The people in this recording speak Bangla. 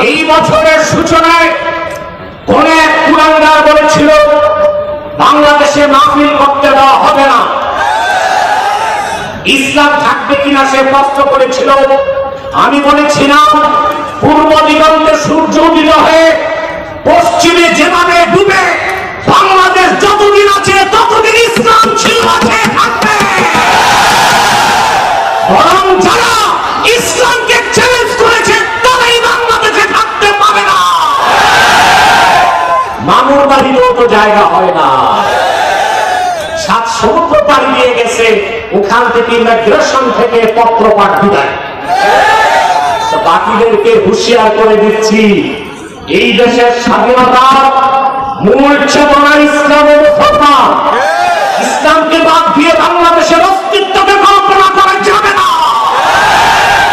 এই বছরের সূচনায় কোন এক কুলাঙ্গার বলেছিল বাংলাদেশে মাহফিল করতে দেওয়া হবে না, ইসলাম থাকবে কিনা সে প্রশ্ন করেছিল। আমি বলেছিলাম পূর্ব দিগন্তে সূর্য উদিত হয়ে পশ্চিমে যেভাবে ডুবে বাংলাদেশ যতদিন আছে ততদিন ইসলাম ছিল আছে থাকবে। বরং যারা ইসলামকে চ্যালেঞ্জ করেছে তারাই বাংলাদেশে থাকতে পারে না। মামুর বাড়িতেও তো জায়গা হয় না, 7 সমুদ্র পাড়ি দিয়ে গেছে, ওখান থেকে ইমিগ্রেশন থেকে পত্র পাঠ বিদায়। বাকিদেরকে হুঁশিয়ার করে দিচ্ছি, এই দেশের স্বাধীনতা মূল চেতনা ইসলামের কথা। ইসলামকে বাদ দিয়ে বাংলাদেশের অস্তিত্বকে